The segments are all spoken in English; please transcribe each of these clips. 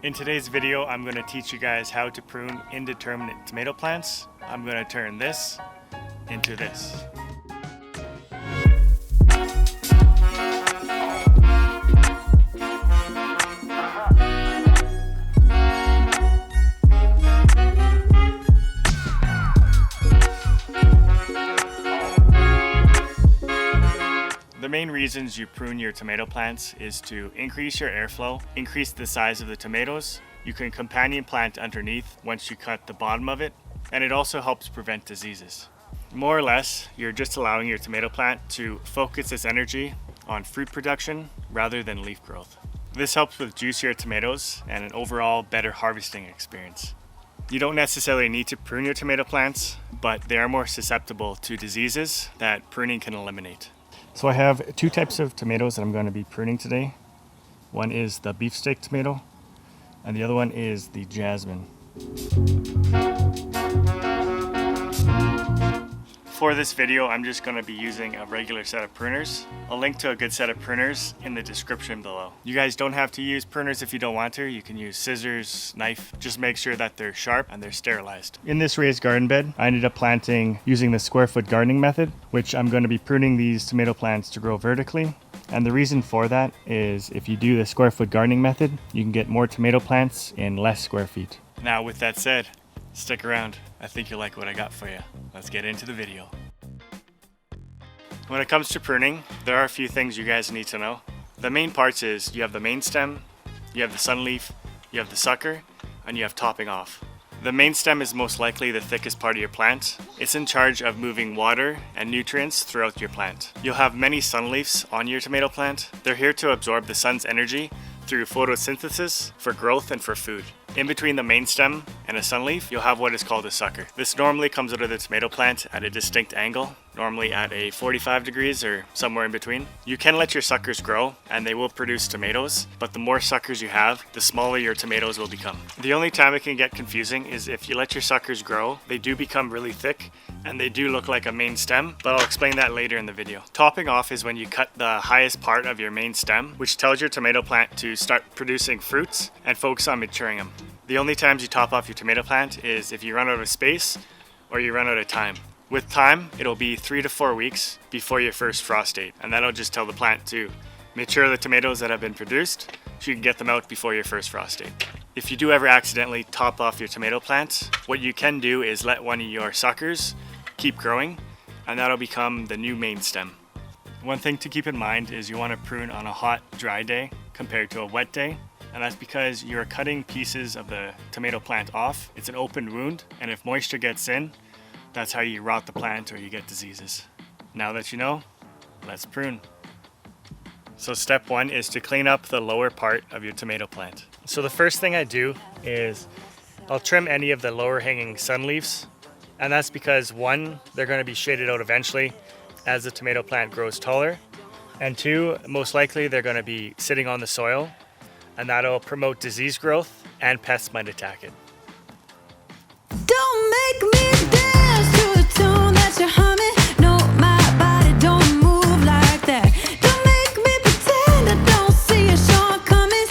In today's video, I'm going to teach you guys how to prune indeterminate tomato plants. I'm going to turn this into this. The main reasons you prune your tomato plants is to increase your airflow, increase the size of the tomatoes. You can companion plant underneath once you cut the bottom of it, and it also helps prevent diseases. More or less, you're just allowing your tomato plant to focus its energy on fruit production rather than leaf growth. This helps with juicier tomatoes and an overall better harvesting experience. You don't necessarily need to prune your tomato plants, but they are more susceptible to diseases that pruning can eliminate. So I have two types of tomatoes that I'm going to be pruning today. One is the beefsteak tomato, and the other one is the jasmin. For this video, I'm just going to be using a regular set of pruners. I'll link to a good set of pruners in the description below. You guys don't have to use pruners if you don't want to. You can use scissors, knife. Just make sure that they're sharp and they're sterilized. In this raised garden bed, I ended up planting using the square foot gardening method, which I'm going to be pruning these tomato plants to grow vertically. And the reason for that is if you do the square foot gardening method, you can get more tomato plants in less square feet. Now with that said, stick around. I think you'll like what I got for you. Let's get into the video. When it comes to pruning, there are a few things you guys need to know. The main parts is you have the main stem, you have the sunleaf, you have the sucker, and you have topping off. The main stem is most likely the thickest part of your plant. It's in charge of moving water and nutrients throughout your plant. You'll have many sunleafs on your tomato plant. They're here to absorb the sun's energy through photosynthesis for growth and for food. In between the main stem and a sunleaf, you'll have what is called a sucker. This normally comes out of the tomato plant at a distinct angle, normally at a 45 degrees or somewhere in between. You can let your suckers grow and they will produce tomatoes, but the more suckers you have, the smaller your tomatoes will become. The only time it can get confusing is if you let your suckers grow, they do become really thick and they do look like a main stem, but I'll explain that later in the video. Topping off is when you cut the highest part of your main stem, which tells your tomato plant to start producing fruits and focus on maturing them. The only times you top off your tomato plant is if you run out of space or you run out of time. With time, it'll be 3 to 4 weeks before your first frost date, and that'll just tell the plant to mature the tomatoes that have been produced so you can get them out before your first frost date. If you do ever accidentally top off your tomato plant, what you can do is let one of your suckers keep growing, and that'll become the new main stem. One thing to keep in mind is you want to prune on a hot, dry day compared to a wet day. And that's because you're cutting pieces of the tomato plant off. It's an open wound, and if moisture gets in, that's how you rot the plant or you get diseases. Now that you know, let's prune. So step one is to clean up the lower part of your tomato plant. So the first thing I do is I'll trim any of the lower hanging sunleaves, and that's because one, they're going to be shaded out eventually as the tomato plant grows taller, and two, most likely they're going to be sitting on the soil, and that'll promote disease growth and pests might attack it. Don't make me dance to a tune that you're humming. No, my body don't move like that. Don't make me pretend I don't see your shortcomings.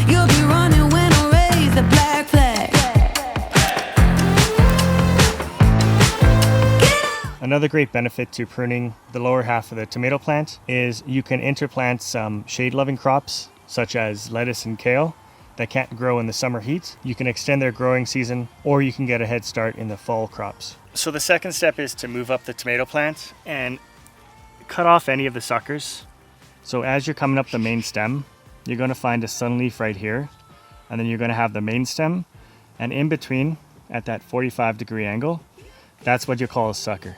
You'll be running when I raise the black flag. Another great benefit to pruning the lower half of the tomato plant is you can interplant some shade-loving crops such as lettuce and kale that can't grow in the summer heat. You can extend their growing season, or you can get a head start in the fall crops. So the second step is to move up the tomato plant and cut off any of the suckers. So as you're coming up the main stem, you're going to find a sunleaf right here, and then you're going to have the main stem, and in between, at that 45-degree angle, that's what you call a sucker.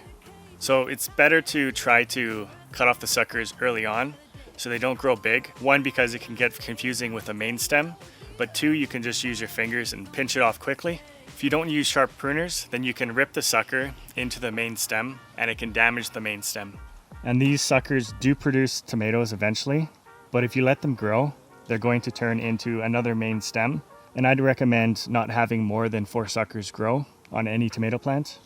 So it's better to try to cut off the suckers early on so they don't grow big. One, because it can get confusing with a main stem, but two, you can just use your fingers and pinch it off quickly. If you don't use sharp pruners, then you can rip the sucker into the main stem and it can damage the main stem. And these suckers do produce tomatoes eventually, but if you let them grow, they're going to turn into another main stem. And I'd recommend not having more than 4 suckers grow on any tomato plant.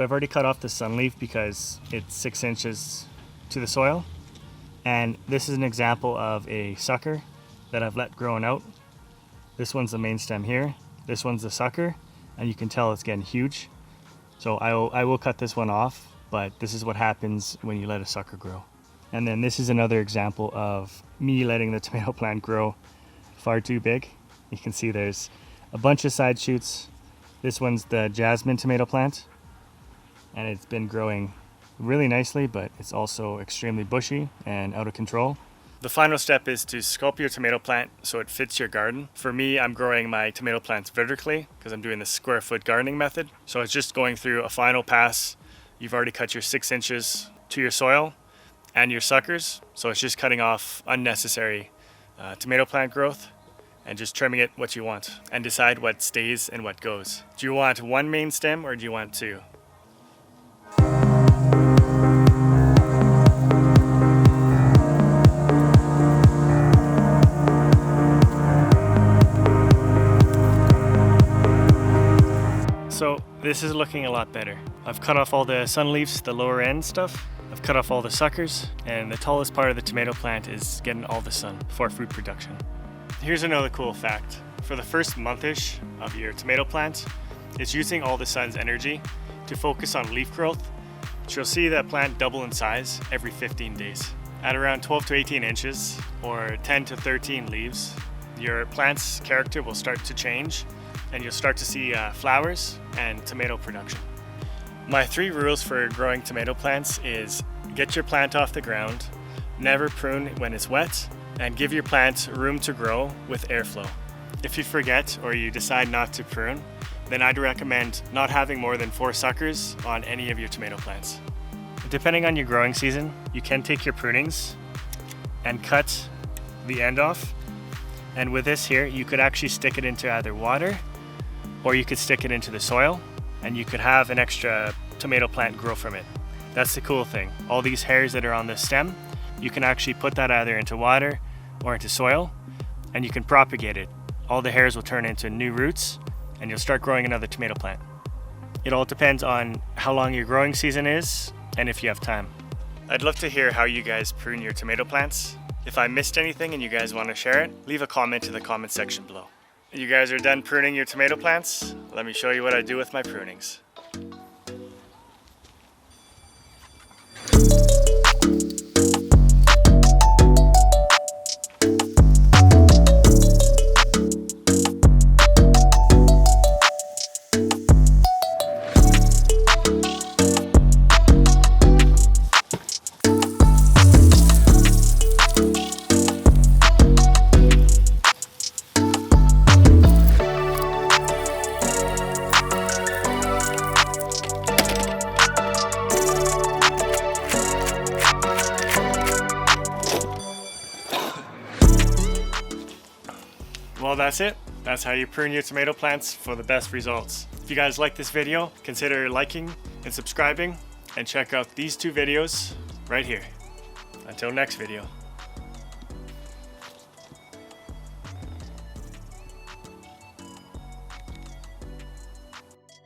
So I've already cut off the sun leaf because it's 6 inches to the soil. And this is an example of a sucker that I've let growing out. This one's the main stem here. This one's the sucker, and you can tell it's getting huge. So I will cut this one off, but this is what happens when you let a sucker grow. And then this is another example of me letting the tomato plant grow far too big. You can see there's a bunch of side shoots. This one's the jasmin tomato plant, and it's been growing really nicely, but it's also extremely bushy and out of control. The final step is to sculpt your tomato plant so it fits your garden. For me, I'm growing my tomato plants vertically because I'm doing the square foot gardening method. So it's just going through a final pass. You've already cut your 6 inches to your soil and your suckers. So it's just cutting off unnecessary tomato plant growth and just trimming it what you want and decide what stays and what goes. Do you want one main stem or do you want two? So this is looking a lot better. I've cut off all the sun leaves, the lower end stuff. I've cut off all the suckers, and the tallest part of the tomato plant is getting all the sun for fruit production. Here's another cool fact. For the first month-ish of your tomato plant, it's using all the sun's energy to focus on leaf growth. So you'll see that plant double in size every 15 days. At around 12 to 18 inches or 10 to 13 leaves, your plant's character will start to change and you'll start to see flowers and tomato production. My 3 rules for growing tomato plants is get your plant off the ground, never prune when it's wet, and give your plant room to grow with airflow. If you forget or you decide not to prune, then I'd recommend not having more than 4 suckers on any of your tomato plants. Depending on your growing season, you can take your prunings and cut the end off. And with this here, you could actually stick it into either water or you could stick it into the soil and you could have an extra tomato plant grow from it. That's the cool thing. All these hairs that are on the stem, you can actually put that either into water or into soil and you can propagate it. All the hairs will turn into new roots and you'll start growing another tomato plant. It all depends on how long your growing season is and if you have time. I'd love to hear how you guys prune your tomato plants. If I missed anything and you guys want to share it, leave a comment in the comment section below. You guys are done pruning your tomato plants? Let me show you what I do with my prunings. Well, that's it. That's how you prune your tomato plants for the best results. If you guys like this video, consider liking and subscribing and check out these 2 videos right here. Until next video.